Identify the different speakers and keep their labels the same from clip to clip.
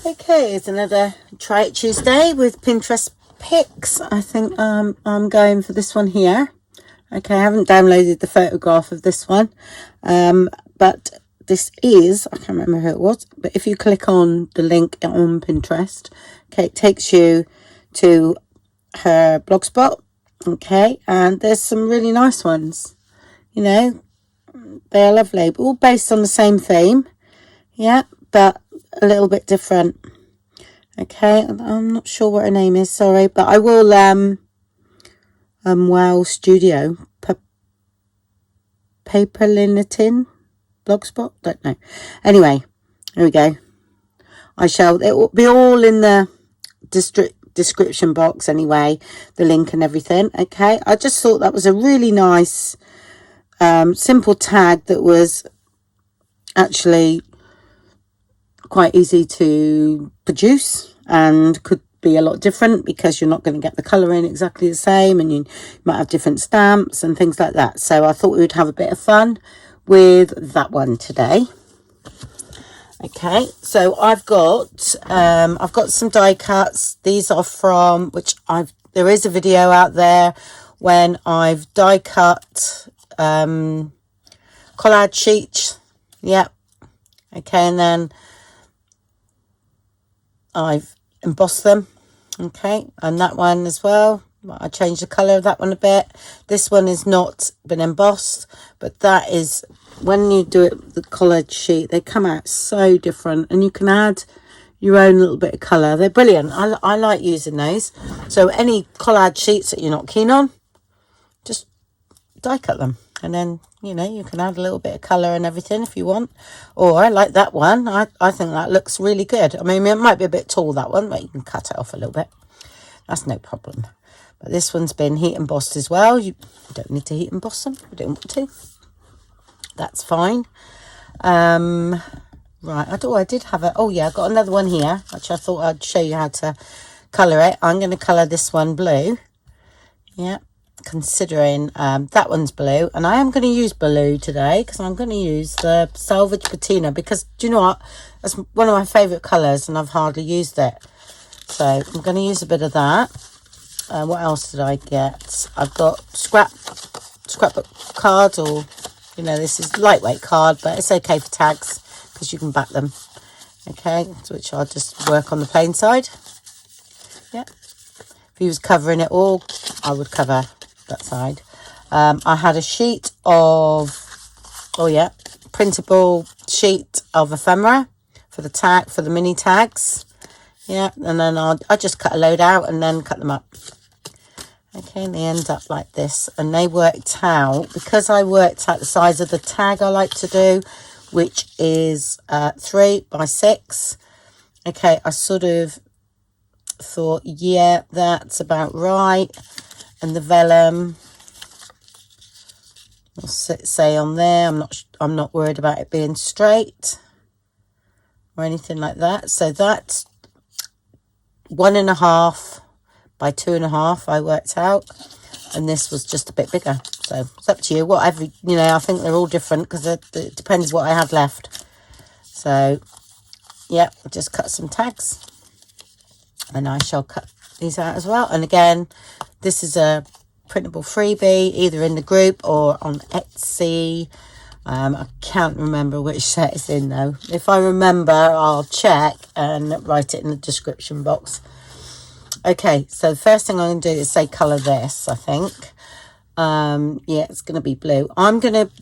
Speaker 1: Okay, it's another Try It Tuesday with Pinterest picks. I think I'm going for this one here. Okay, I haven't downloaded the photograph of this one, but this is, I can't remember who it was, but if you click on the link on Pinterest, okay, it takes you to her blogspot. Okay, and there's some really nice ones. You know, they're lovely, all based on the same theme. Yeah, but a little bit different. Okay, I'm not sure what her name is, sorry, but I will Wow Studio PAPERILITIN blogspot, don't know. Anyway, here we go. It will be all in the description box anyway, the link and everything. Okay, I just thought that was a really nice simple tag that was actually quite easy to produce and could be a lot different because you're not going to get the colouring exactly the same, and you might have different stamps and things like that. So I thought we would have a bit of fun with that one today. Okay, so I've got some die cuts. These are from there is a video out there when I've die cut collage sheets. Yep. Okay, and then I've embossed them. Okay, and that one as well, I changed the color of that one a bit. This one is not been embossed, but that is, when you do it, the collage sheet, they come out so different, and you can add your own little bit of color. They're brilliant. I like using those. So any collage sheets that you're not keen on, just die cut them, and then you can add a little bit of color and everything if you want. Or I like that one. I think that looks really good. I mean, it might be a bit tall, that one, but you can cut it off a little bit. That's no problem. But this one's been heat embossed as well. You don't need to heat emboss them. You don't want to. That's fine. Right. I did have I got another one here, which I thought I'd show you how to colour it. I'm going to colour this one blue. Yeah. Considering that one's blue, and I am going to use blue today because I'm going to use the Salvage Patina, because do you know what, that's one of my favorite colors and I've hardly used it, so I'm going to use a bit of that. What else did I get? I've got scrapbook cards, or this is lightweight card, but it's okay for tags because you can back them. Okay, which I'll just work on the plain side. Yeah, if he was covering it all, I would cover that side. I had a sheet of printable sheet of ephemera for the mini tags. Yeah, and then I just cut a load out and then cut them up. Okay, and they end up like this, and they worked out, because I worked out the size of the tag I like to do, which is 3 by 6. Okay, I sort of thought, yeah, that's about right. And the vellum, I'll say on there, I'm not worried about it being straight or anything like that. So that's 1.5 by 2.5 I worked out, and this was just a bit bigger. So it's up to you. Whatever, I think they're all different because it depends what I have left. So yeah, I'll just cut some tags, and I shall cut these out as well. And again, this is a printable freebie, either in the group or on Etsy. I can't remember which set it's in though. If I remember, I'll check and write it in the description box. Okay, so the first thing I'm going to do is say colour this, I think. Yeah, it's going to be blue.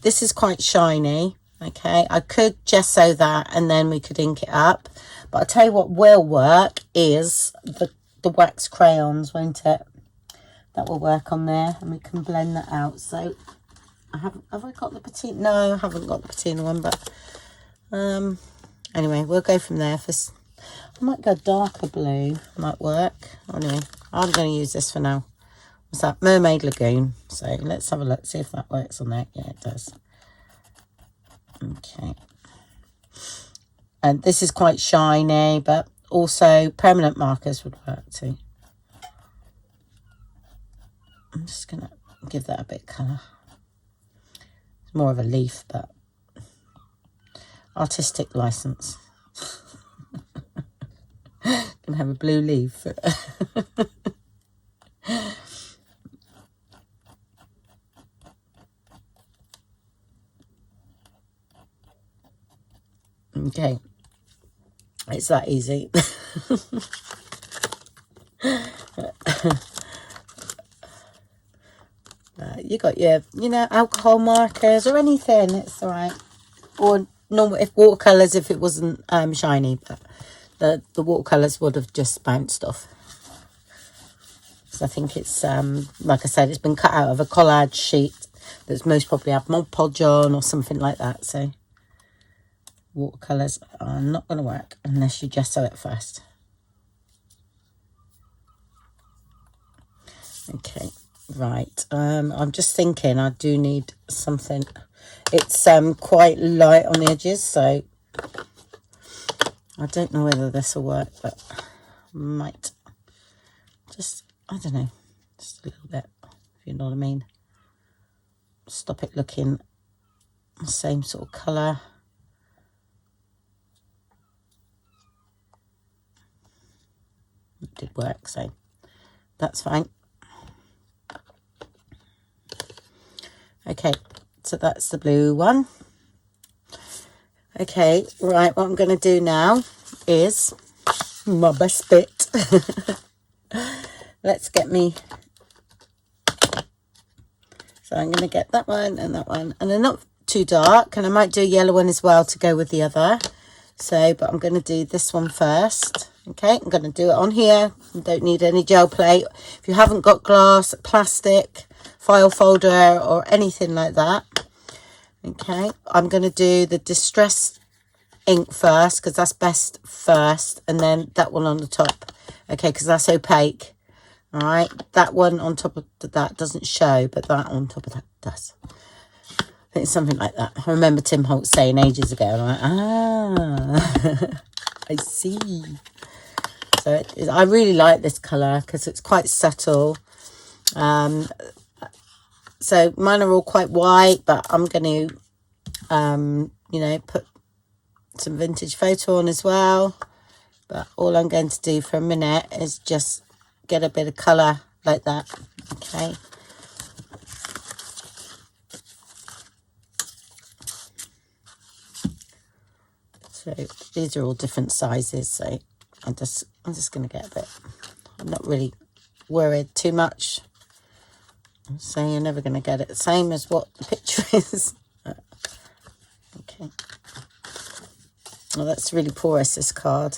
Speaker 1: This is quite shiny. Okay, I could gesso that and then we could ink it up. But I'll tell you what will work is the wax crayons, won't it? That will work on there, and we can blend that out. So have I got the patina? No, I haven't got the patina one, but anyway, we'll go from there. I might go darker blue, might work. Anyway, I'm going to use this for now. What's that? Mermaid Lagoon. So let's have a look, see if that works on there. Yeah, it does. Okay. And this is quite shiny, but also permanent markers would work too. I'm just going to give that a bit of colour. It's more of a leaf, but artistic license. Can have a blue leaf. Okay, it's that easy. You got your, you know, alcohol markers or anything, it's all right. Or normal, if watercolors, if it wasn't shiny, but the watercolors would have just bounced off. So I think it's like I said, it's been cut out of a collage sheet that's most probably have Mod Podge on or something like that. So watercolors are not going to work unless you gesso it first. Okay, right. I'm just thinking I do need something. It's quite light on the edges, so I don't know whether this will work, but might. Just, I don't know, just a little bit, if you know what I mean. Stop it looking the same sort of colour. It did work, so that's fine. Okay, so that's the blue one. Okay, right, what I'm going to do now is my best bit. Let's get me, so I'm going to get that one, and they're not too dark, and I might do a yellow one as well to go with the other. So, but I'm going to do this one first. Okay, I'm going to do it on here. You don't need any gel plate. If you haven't got glass, plastic, file folder or anything like that. Okay, I'm going to do the Distress ink first because that's best first, and then that one on the top. Okay, because that's opaque. All right, that one on top of that doesn't show, but that on top of that does. I think it's something like that. I remember Tim Holt saying ages ago, and I'm like, ah, I see. So I really like this colour because it's quite subtle. So mine are all quite white, but I'm going to, you know, put some vintage photo on as well. But all I'm going to do for a minute is just get a bit of colour like that. Okay. So these are all different sizes. So I'm just going to get a bit. I'm not really worried too much. So you're never going to get it the same as what the picture is. Okay. Oh, that's really porous, this card.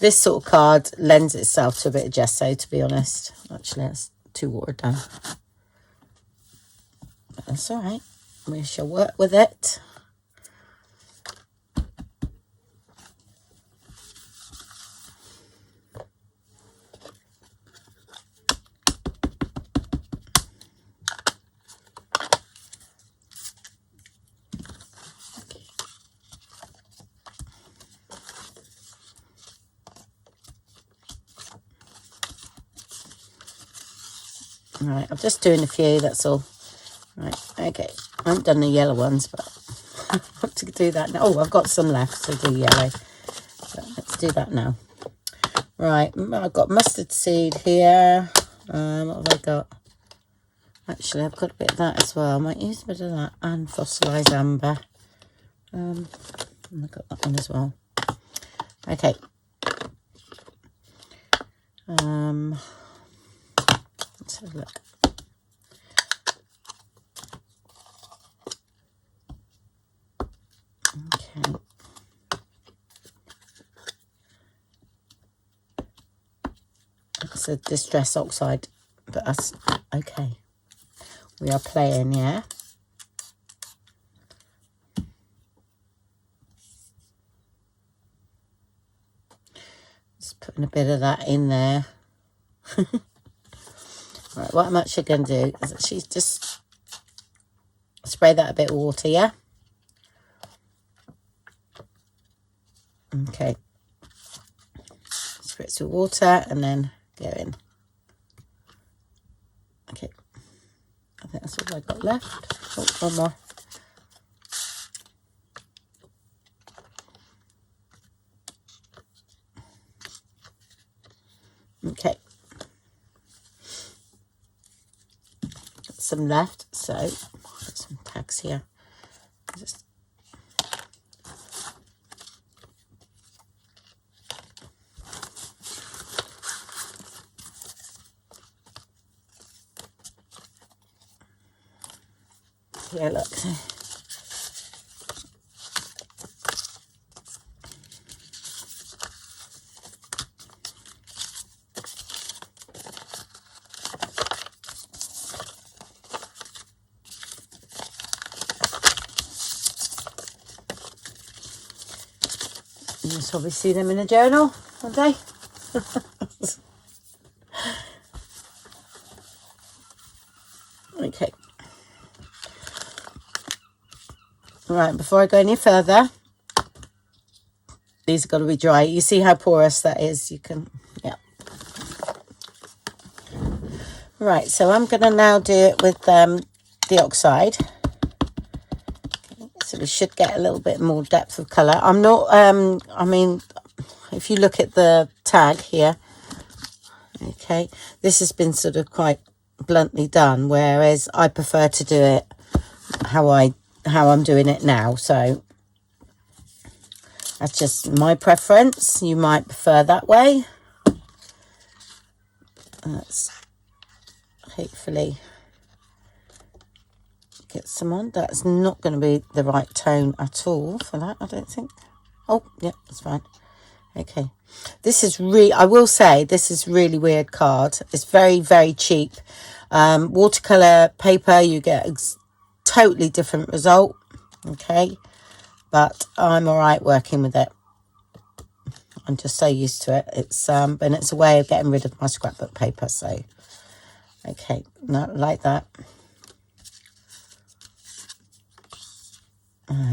Speaker 1: This sort of card lends itself to a bit of gesso, to be honest. Actually, it's too watered down. But that's all right. We shall work with it. Right, I'm just doing a few, that's all. Right, okay. I haven't done the yellow ones, but I want to do that now. Oh, I've got some left to do yellow. So let's do that now. Right, I've got mustard seed here. What have I got? Actually, I've got a bit of that as well. I might use a bit of that and fossilized amber. And I've got that one as well. Okay. Let's have a look. Okay. It's a Distress Oxide, but that's okay. We are playing, yeah. Just putting a bit of that in there. Right, what I'm actually going to do is actually just spray that a bit of water, yeah? Okay. Spritz with water and then go in. Okay. I think that's all I've got left. Oh, one more. Okay. Got some left, so put some tags here. Just yeah, look. You'll probably see them in a journal one day. Okay. Right, before I go any further, these have got to be dry. You see how porous that is? You can, yeah. Right, so I'm going to now do it with the oxide. So we should get a little bit more depth of colour. I'm not, I mean, if you look at the tag here, okay, this has been sort of quite bluntly done, whereas I prefer to do it how I'm doing it now. So that's just my preference. You might prefer that way. Let's hopefully get some on. That's not going to be the right tone at all for that, I don't think. Oh, yeah, that's fine. Okay, this is I will say this is really weird card. It's very, very cheap. Watercolor paper, you get a totally different result. Okay, but I'm all right working with it. I'm just so used to it. It's and it's a way of getting rid of my scrapbook paper. So okay, not like that.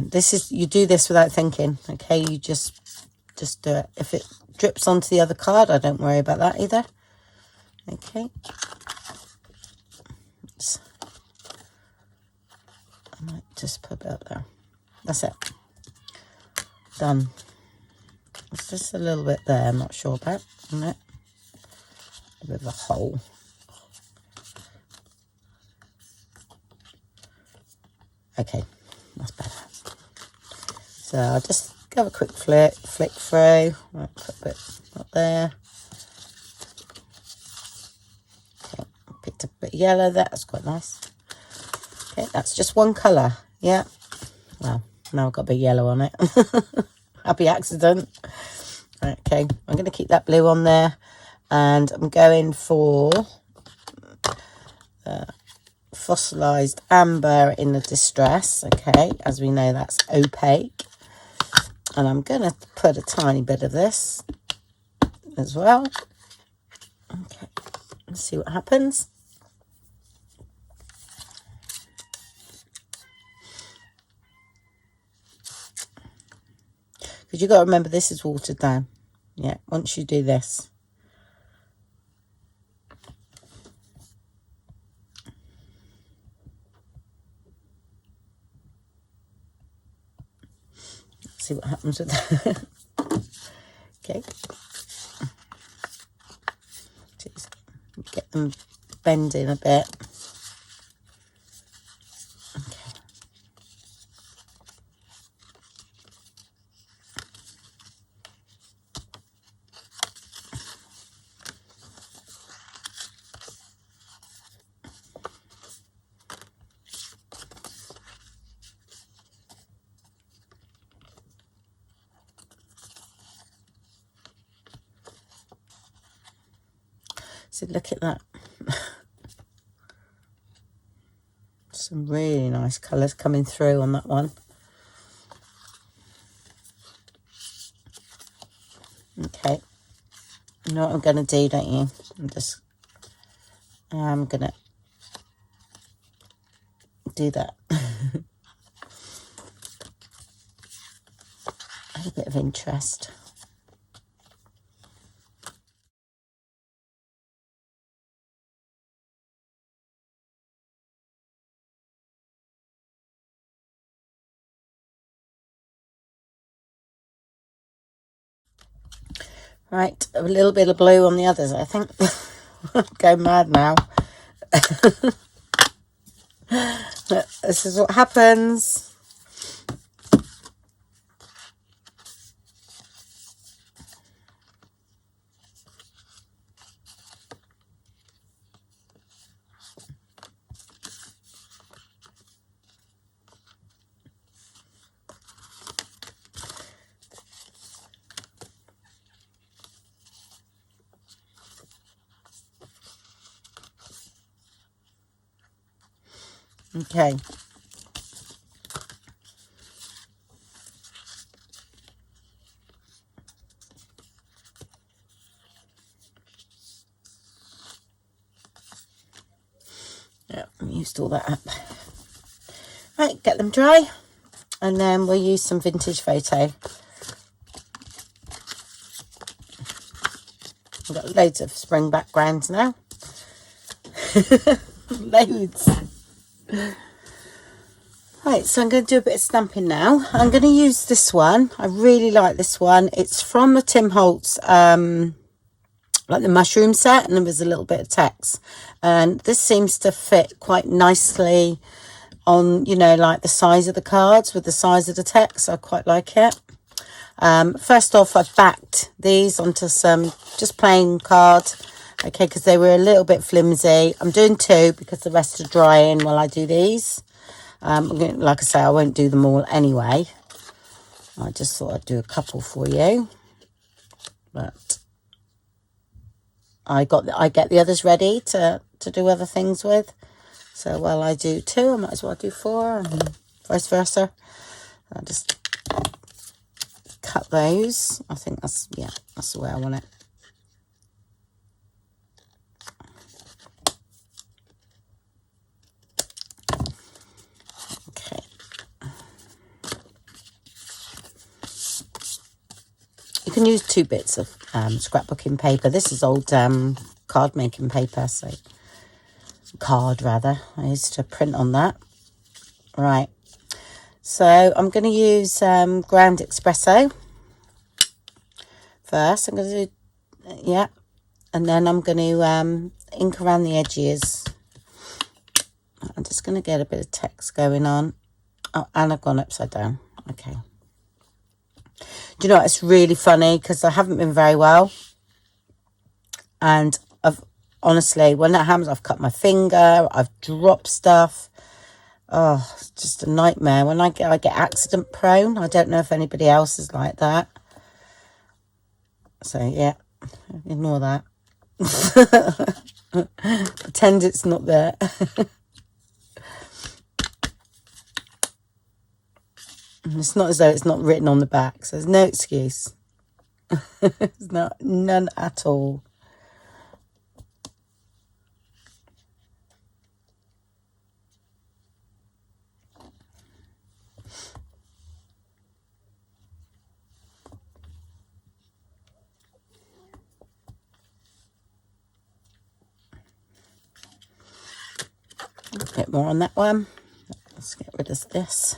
Speaker 1: This is, you do this without thinking. Okay, you just do it. If it drips onto the other card, I don't worry about that either. Okay. Oops. I might just put it up there. That's it. Done. It's just a little bit there, I'm not sure about, isn't it? A bit of a hole. Okay, that's better. So I'll just have a quick flick through. Right, put a bit up there. Okay, picked up a bit of yellow there, that's quite nice. Okay, that's just one colour, yeah. Well, now I've got a bit of yellow on it. Happy accident. Okay, I'm going to keep that blue on there, and I'm going for fossilized amber in the distress. Okay, as we know, that's opaque, and I'm going to put a tiny bit of this as well. Okay, let's see what happens. Because you've got to remember, this is watered down. Yeah, once you do this. Let's see what happens with that. Okay. Just get them bending a bit. Okay. So look at that. Some really nice colours coming through on that one. Okay. You know what I'm going to do, don't you? I'm going to do that. A bit of interest. Right, a little bit of blue on the others, I think. Go mad now. This is what happens. Okay. Yeah, I used all that up. Right, get them dry, and then we'll use some vintage photo. I've got loads of spring backgrounds now. Loads. Right, so I'm going to do a bit of stamping now. I'm going to use this one. I really like this one. It's from the Tim Holtz, like the mushroom set, and there was a little bit of text. And this seems to fit quite nicely on, you know, like the size of the cards with the size of the text. I quite like it. First off, I backed these onto some just plain cards. Okay, because they were a little bit flimsy. I'm doing 2 because the rest are drying while I do these. Like I say, I won't do them all anyway. I just thought I'd do a couple for you. But I get the others ready to do other things with. So while I do 2, I might as well do 4 and vice versa. I'll just cut those. I think that's the way I want it. Okay. You can use 2 bits of scrapbooking paper. This is old card making paper, so card rather. I used to print on that. Right. So I'm going to use ground espresso first. I'm going to do, yeah, and then I'm going to ink around the edges. I'm just going to get a bit of text going on. Oh, and I've gone upside down. Okay. Do you know what? It's really funny because I haven't been very well, and I've honestly, when that happens, I've cut my finger, I've dropped stuff. Oh, it's just a nightmare. When I get accident prone. I don't know if anybody else is like that. So yeah, ignore that. Pretend it's not there. It's not as though it's not written on the back, so there's no excuse. There's none at all. A bit more on that one. Let's get rid of this.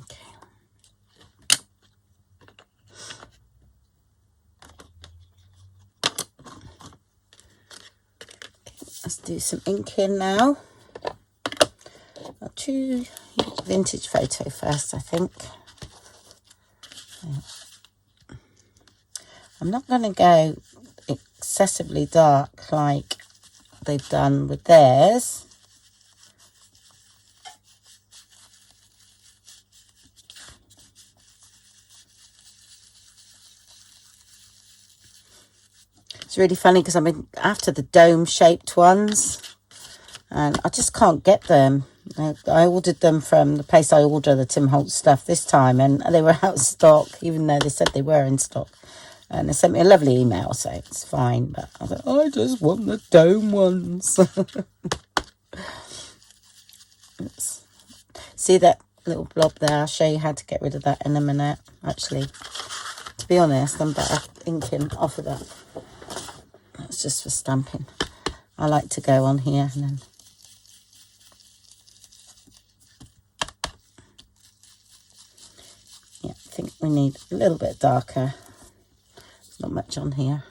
Speaker 1: Okay. Let's do some inking now. I'll choose vintage photo first, I think. I'm not going to go excessively dark like they've done with theirs. It's really funny because I've been after the dome shaped ones and I just can't get them. I ordered them from the place I order the Tim Holtz stuff this time, and they were out of stock, even though they said they were in stock. And they sent me a lovely email, so it's fine. But I thought, I just want the dome ones. See that little blob there? I'll show you how to get rid of that in a minute. Actually, to be honest, I'm better inking off of that. That's just for stamping. I like to go on here and then... Yeah, I think we we need a little bit darker. There's not much on here.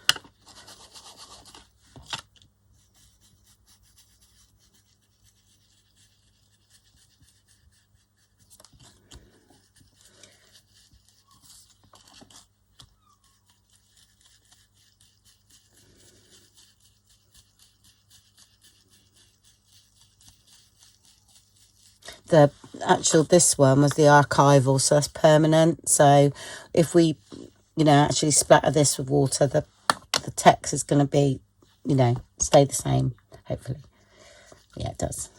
Speaker 1: The actual, this one was the archival, so that's permanent. So if we, you know, actually splatter this with water, the text is going to be, you know, stay the same, hopefully. Yeah, it does.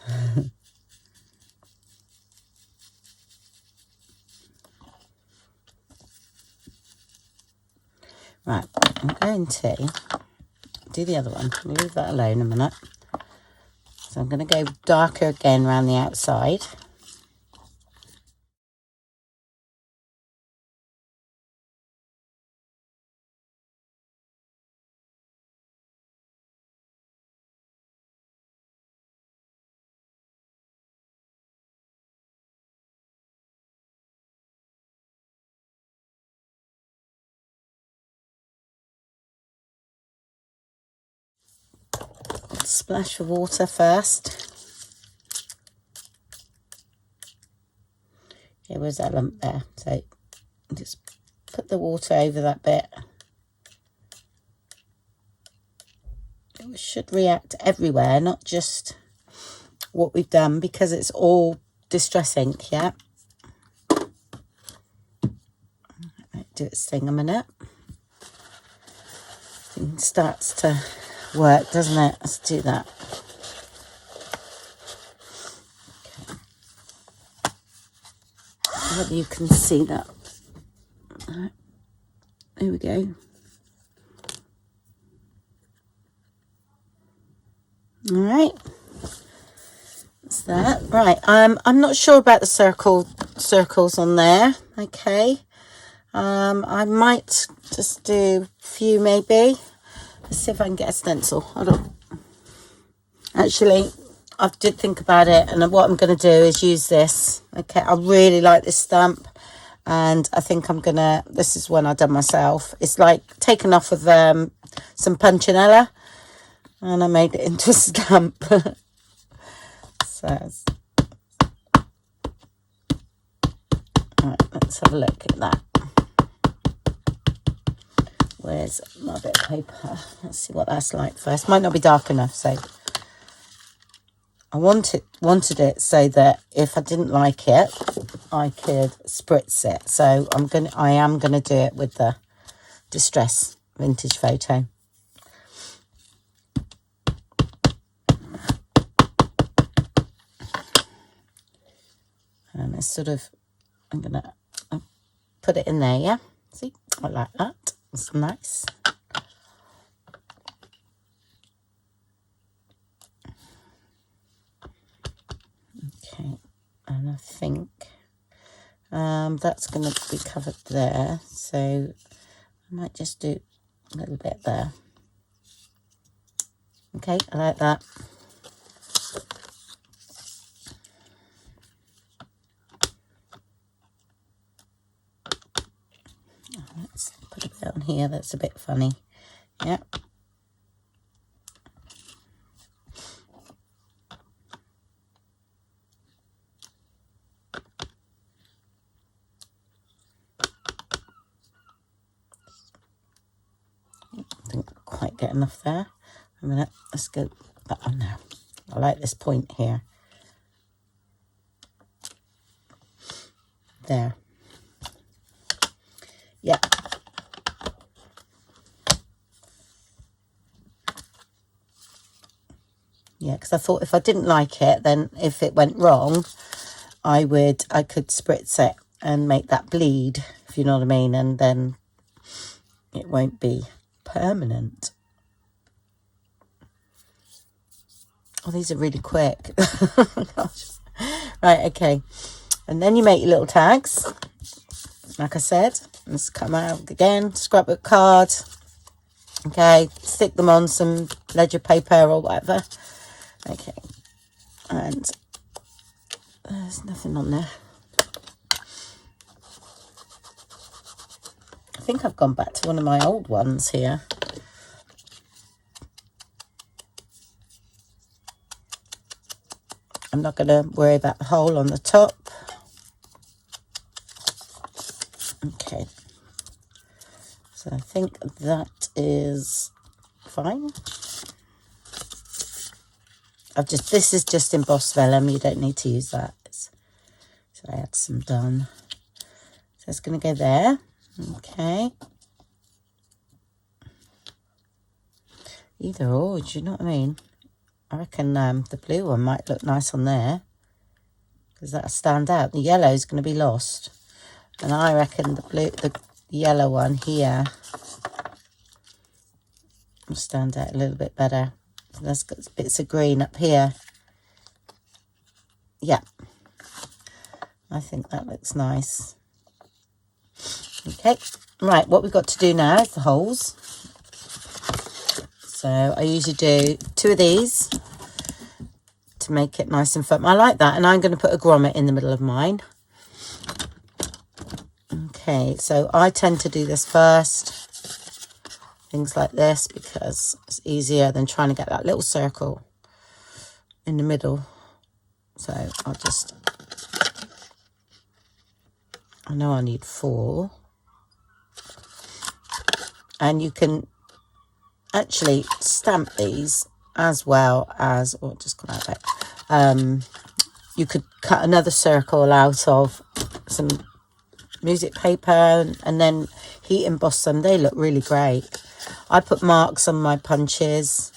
Speaker 1: Right, I'm going to do the other one. Leave that alone a minute. So I'm going to go darker again around the outside. Splash of water first. Okay, where's that lump there? So just put the water over that bit. It should react everywhere, not just what we've done, because it's all distress ink, yeah? Do its thing a minute. It starts to work, doesn't it? Let's do that. I hope you can see that. Right. There we go. All right. That's that. Right. I'm not sure about the circles on there. Okay. I might just do a few maybe. Let's see if I can get a stencil. Hold on. Actually, I did think about it, and what I'm going to do is use this. Okay, I really like this stamp, and I think I'm going to, this is one I've done myself. It's like taken off of some punchinella, and I made it into a stamp. So, all right, let's have a look at that. Where's my bit of paper? Let's see what that's like first. Might not be dark enough, so I wanted it so that if I didn't like it, I could spritz it. So I am gonna do it with the Distress Vintage Photo. And it's sort of, I'm gonna put it in there, yeah? See, I like that. It's nice. Okay, and I think that's going to be covered there, so I might just do a little bit there. Okay, I like that. Let's put a bit on here that's a bit funny. Yeah. Didn't quite get enough there. A minute, let's go that one now. I like this point here. There. Yeah. Yeah, because I thought if I didn't like it, then if it went wrong, I could spritz it and make that bleed, if you know what I mean, and then it won't be permanent. Oh, these are really quick. Gosh. Right, okay. And then you make your little tags. Like I said, let's come out again, scrapbook card. Okay, stick them on some ledger paper or whatever. Okay, and there's nothing on there. think I've gone back to one of my old ones here. I'm not going to worry about the hole on the top. Okay. So I think that is fine. This is just embossed vellum. You don't need to use that. So I had some done. So it's going to go there. Okay. Either or, do you know what I mean? I reckon the blue one might look nice on there, because that'll stand out. The yellow is going to be lost. And I reckon the yellow one here will stand out a little bit better. That's got bits of green up here. Yeah. I think that looks nice. Okay. Right, what we've got to do now is the holes. So I usually do 2 of these to make it nice and firm. I like that. And I'm going to put a grommet in the middle of mine. Okay, so I tend to do this first. Things like this, because it's easier than trying to get that little circle in the middle. So I know I need 4. And you can actually stamp these as well as, oh, just got out of it. You could cut another circle out of some music paper and then heat emboss them. They look really great. I put marks on my punches.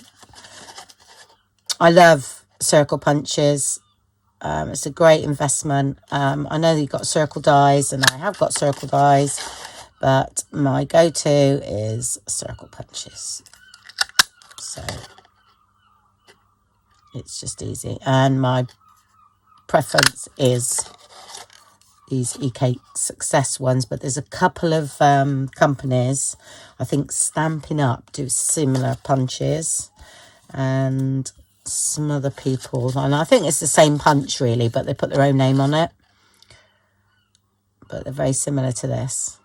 Speaker 1: I love circle punches. It's a great investment. I know you've got circle dies, and I have got circle dies, but my go-to is circle punches. So it's just easy. And my preference is these EK Success ones, but there's a couple of companies, I think Stampin' Up do similar punches, and some other people, and I think it's the same punch really, but they put their own name on it, but they're very similar to this.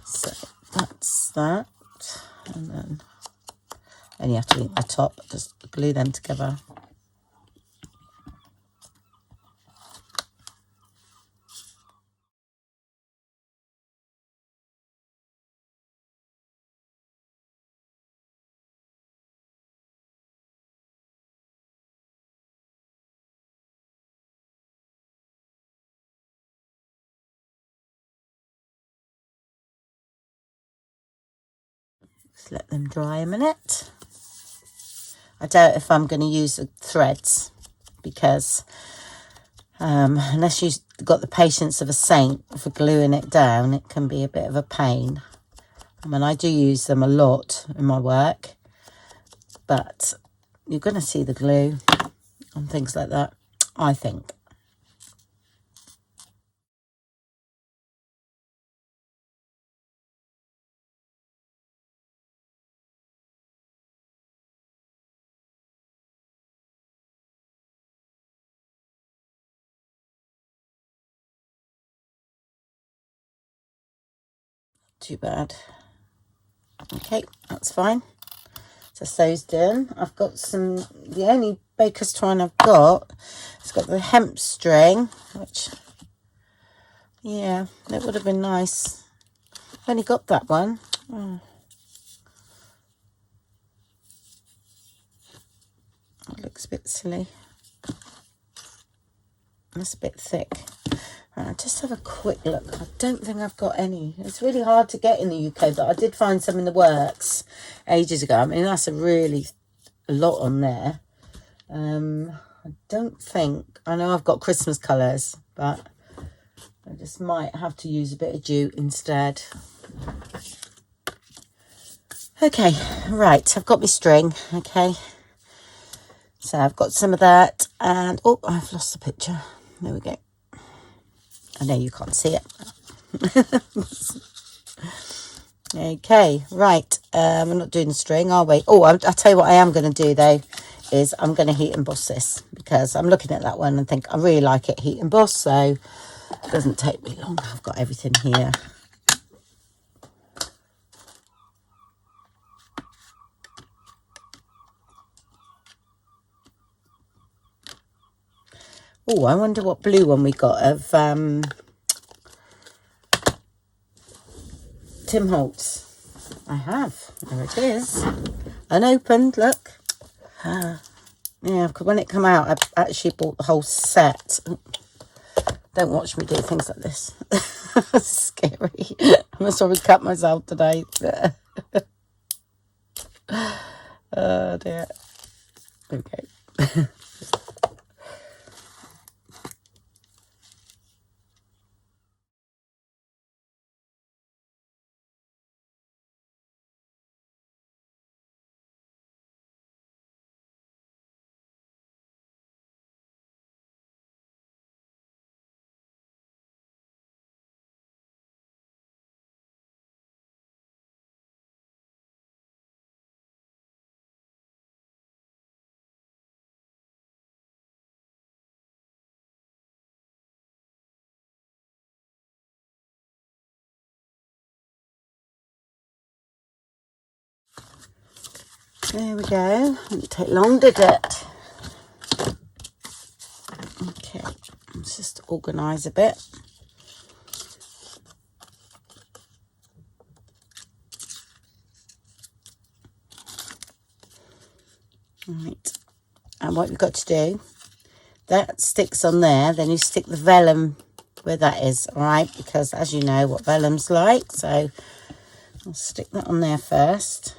Speaker 1: So that's that, and then you have to ink the top, just glue them together. Just let them dry a minute. I doubt if I'm going to use the threads, because unless you've got the patience of a saint for gluing it down, it can be a bit of a pain. I mean, I do use them a lot in my work, but you're going to see the glue and things like that, I think. Too bad. Okay, that's fine. So those done. I've got the only baker's twine I've got, it's got the hemp string, which, yeah, it would have been nice. I've only got that one. Oh. It looks a bit silly. That's a bit thick. Right, just have a quick look. I don't think I've got any. It's really hard to get in the UK, but I did find some in the works ages ago. I mean, that's a lot on there. I don't think, I know I've got Christmas colours, but I just might have to use a bit of jute instead. Okay, right, I've got my string, okay. So I've got some of that, and, oh, I've lost the picture. There we go. I know you can't see it. Okay, right. We're not doing the string, are we? Oh, I'll tell you what I am going to do, though, is I'm going to heat emboss this, because I'm looking at that one and think I really like it heat emboss. So Doesn't take me long. I've got everything here. Oh, I wonder what blue one we got of Tim Holtz. I have. There it is. Unopened, look. Yeah, because when it came out, I actually bought the whole set. Don't watch me do things like this. It's scary. I'm sorry, cut myself today. Oh dear. Okay. There we go. Didn't take long, did it? Okay, let's just organise a bit. Right, and what you've got to do, that sticks on there, then you stick the vellum where that is, all right? Because as you know what vellum's like, so I'll stick that on there first.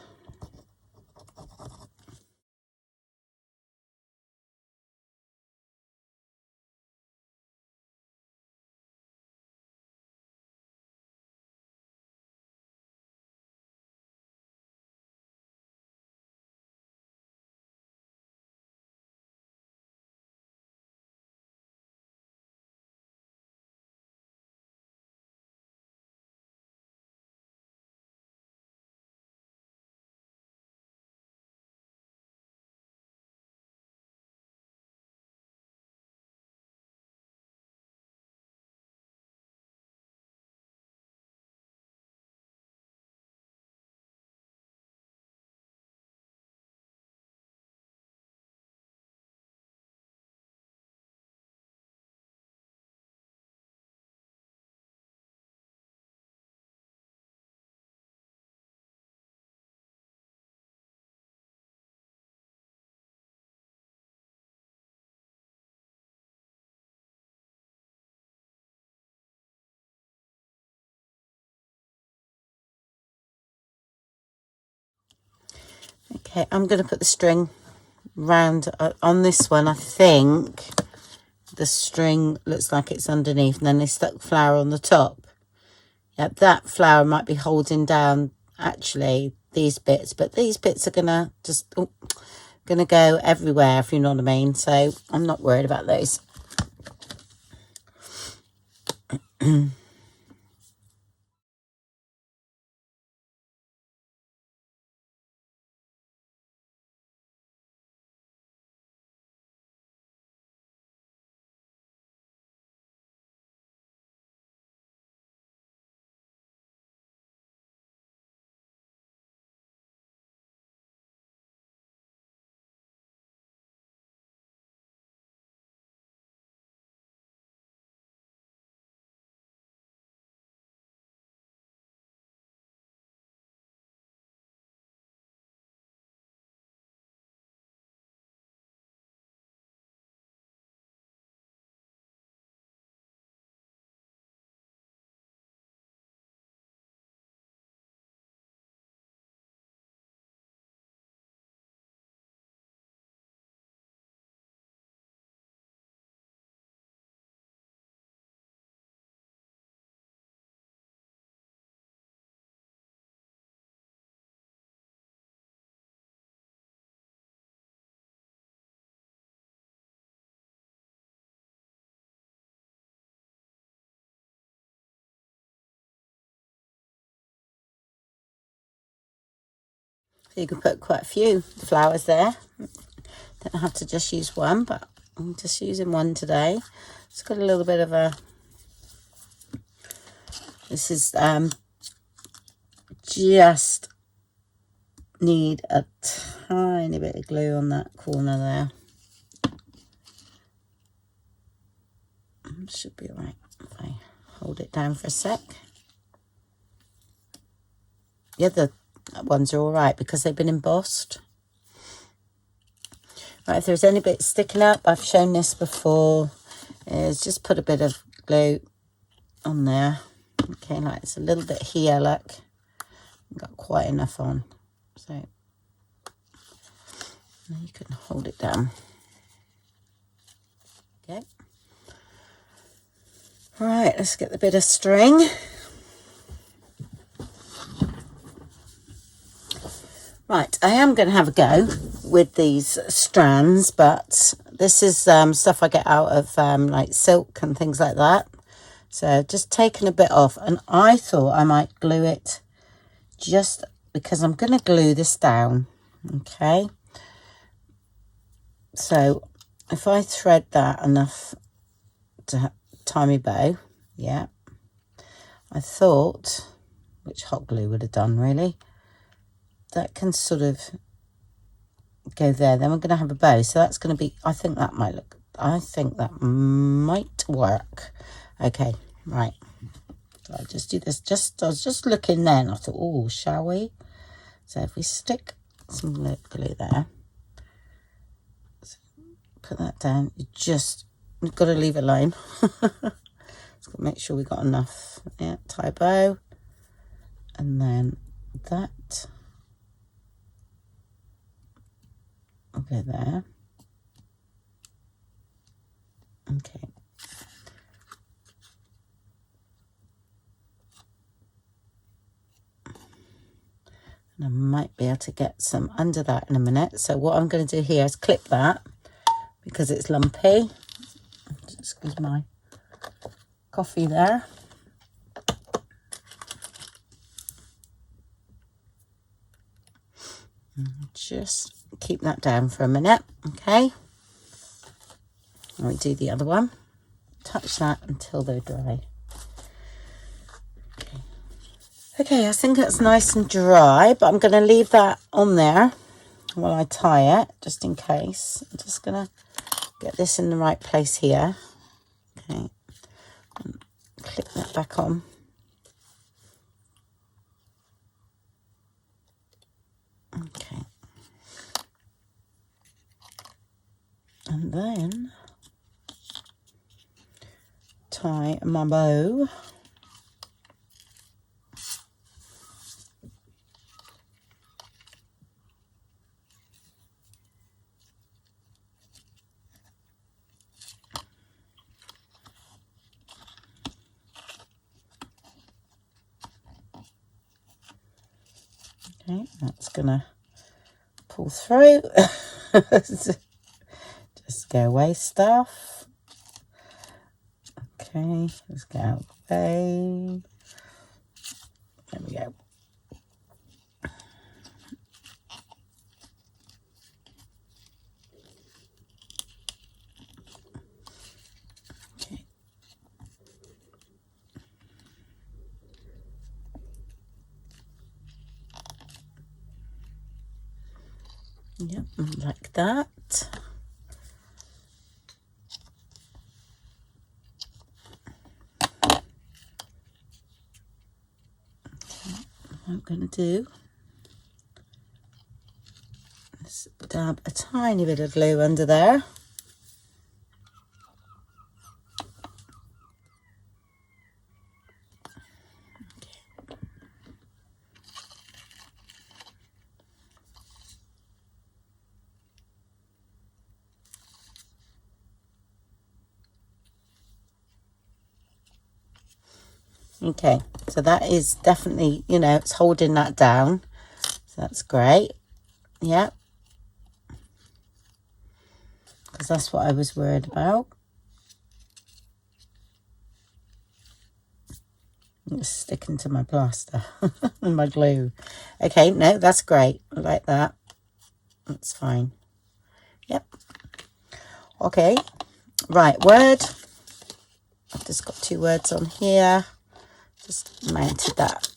Speaker 1: Okay, I'm going to put the string round on this one. I think the string looks like it's underneath, and then they stuck flower on the top. Yeah, that flower might be holding down actually these bits, but these bits are gonna just gonna go everywhere, if you know what I mean. So I'm not worried about those. So you can put quite a few flowers there. Don't have to just use one, but I'm just using one today. It's got a little bit of a This is just need a tiny bit of glue on that corner there. Should be all right if I hold it down for a sec. The other ones are all right because they've been embossed. Right, if there's any bits sticking up, I've shown this before, is just put a bit of glue on there. Okay, like it's a little bit here, look. I've got quite enough on. So now you can hold it down. Okay. Right, let's get the bit of string. Right, I am going to have a go with these strands, but this is stuff I get out of like silk and things like that. So just taking a bit off, and I thought I might glue it just because I'm going to glue this down. Okay. So if I thread that enough to tie my bow, yeah, I thought, which hot glue would have done really, that can sort of go there. Then we're going to have a bow, so that's going to be, I think that might work. Okay, right, so I'll just do this. I was just looking then, I thought, oh, shall we? So if we stick some glue there, so put that down, you've got to leave it alone. Just got to make sure we got enough. Yeah, tie bow, and then that will go there. Okay. And I might be able to get some under that in a minute. So what I'm going to do here is clip that because it's lumpy. Excuse my coffee there. And just keep that down for a minute, okay? And we do the other one. Touch that until they're dry. Okay. Okay, I think it's nice and dry, but I'm going to leave that on there while I tie it, just in case. I'm just going to get this in the right place here. Okay, and clip that back on. Okay. And then tie my bow. Okay, that's gonna pull through. Just go away stuff. Okay, let's get out of the way. There we go. Okay. Yep, like that. What I'm going to do is dab a tiny bit of glue under there. Okay, so that is definitely, you know, it's holding that down. So that's great. Yeah. Because that's what I was worried about. I'm just sticking to my plaster and my glue. Okay, no, that's great. I like that. That's fine. Yep. Okay. Right, word. I've just got 2 words on here. Just mounted that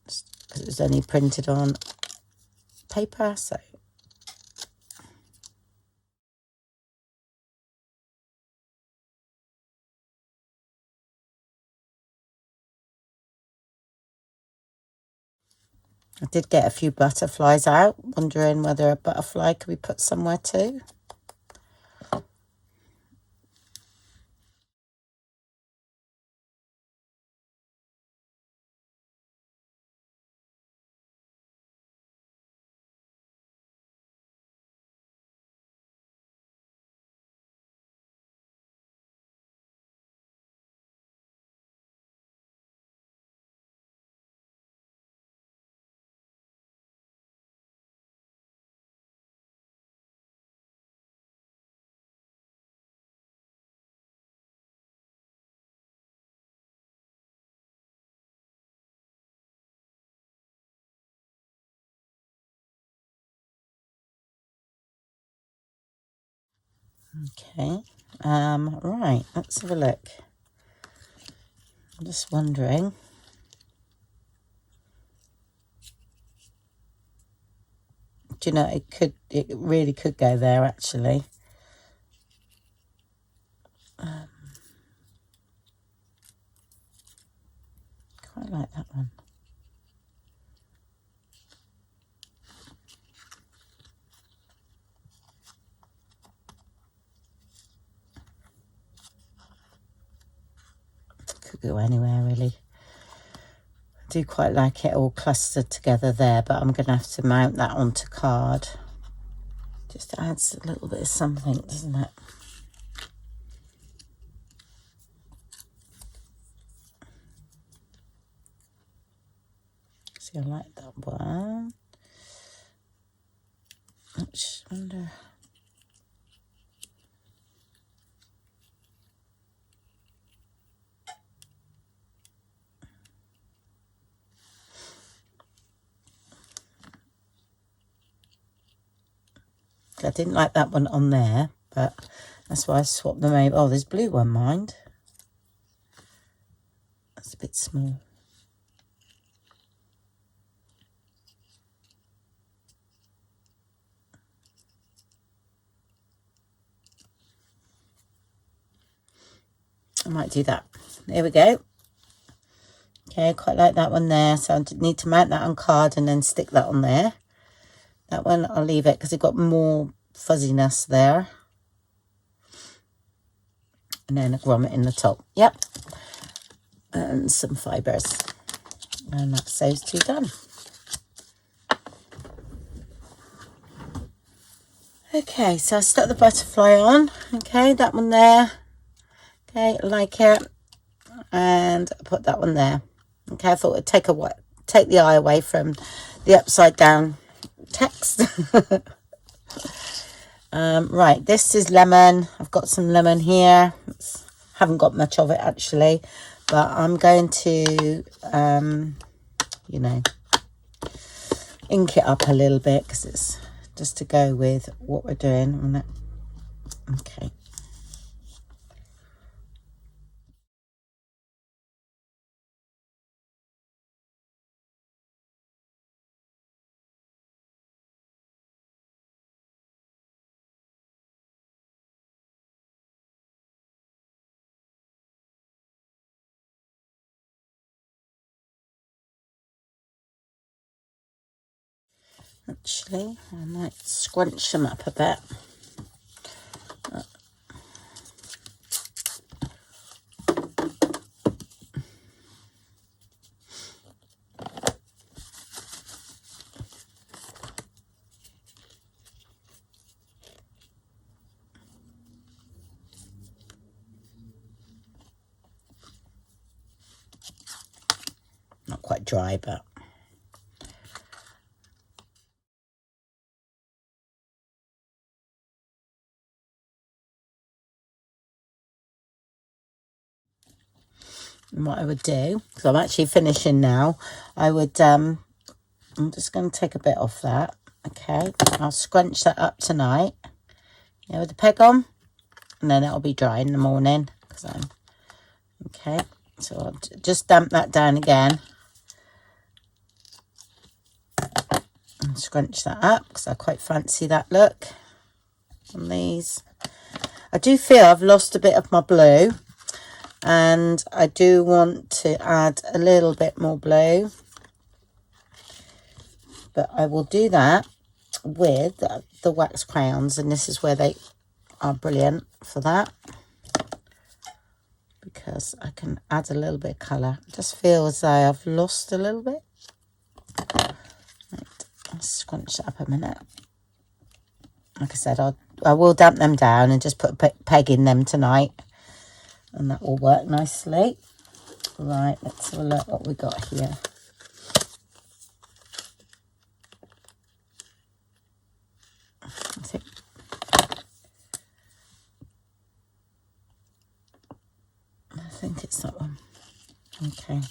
Speaker 1: because it was only printed on paper, so I did get a few butterflies out, wondering whether a butterfly could be put somewhere too. Okay, right, let's have a look. I'm just wondering. Do you know, it really could go there actually. Quite like that one. Could go anywhere really. I do quite like it all clustered together there, but I'm going to have to mount that onto card. Just adds a little bit of something, doesn't it? See, I like that one. I wonder. I didn't like that one on there, but that's why I swapped them over. Oh, there's blue one, mind. That's a bit small. I might do that. There we go. Okay, quite like that one there. So I need to mount that on card and then stick that on there. That one, I'll leave it because it got more fuzziness there. And then a grommet in the top. Yep. And some fibres. And that's those two done. Okay, so I stuck the butterfly on. Okay, that one there. Okay, I like it. And I put that one there. Okay, I thought it'd take the eye away from the upside down text. Right, this is lemon. I've got some lemon here. Haven't got much of it actually, but I'm going to, you know, ink it up a little bit because it's just to go with what we're doing on it. Okay. Actually, I might scrunch them up a bit. Not quite dry, but what I would do, because I'm actually finishing now, I would, I'm just going to take a bit off that. Okay, I'll scrunch that up tonight, yeah, with the peg on, and then it'll be dry in the morning. Okay, So I'll just damp that down again and scrunch that up because I quite fancy that look on these. I do feel I've lost a bit of my blue, and I do want to add a little bit more blue, but I will do that with the wax crayons, and this is where they are brilliant for that, because I can add a little bit of colour. I just feel as though I've lost a little bit. Right, let's scrunch that up a minute. Like I said, I will damp them down and just put a peg in them tonight, and that will work nicely. Right, let's have a look what we got here. I think it's that one. Okay.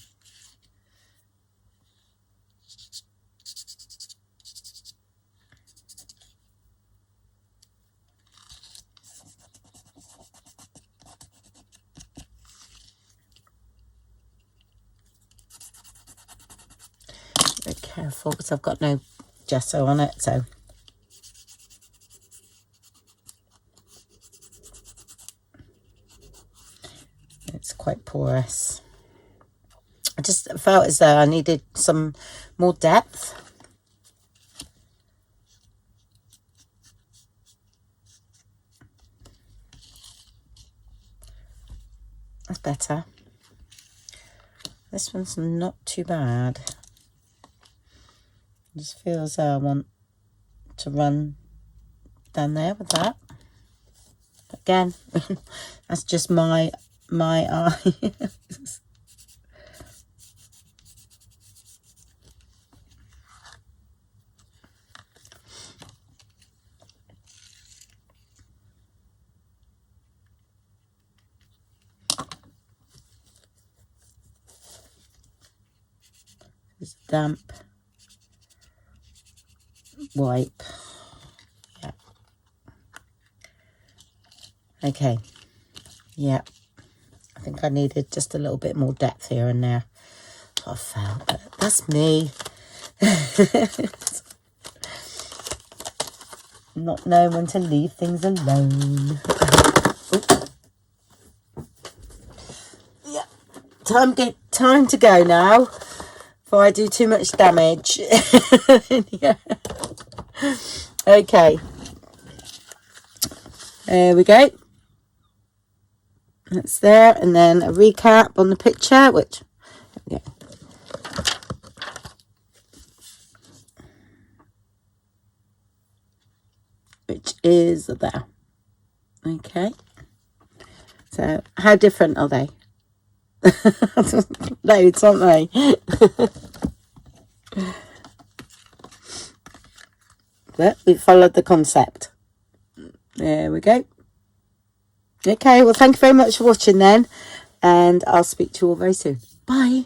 Speaker 1: Very careful because I've got no gesso on it, so it's quite porous. I just felt as though I needed some more depth. That's better. This one's not too bad. I just feel as though I want to run down there with that. Again, that's just my eye. Just damp wipe. Yeah. Okay. Yeah. I think I needed just a little bit more depth here and there. That's what I felt, but that's me. Not knowing when to leave things alone. Yeah. Time to go now, before I do too much damage. Yeah. Okay. There we go. That's there, and then a recap on the picture, which, yeah, which is there. Okay. So, how different are they? Loads, aren't they? But we followed the concept. There we go. Okay, well, thank you very much for watching then, and I'll speak to you all very soon. Bye.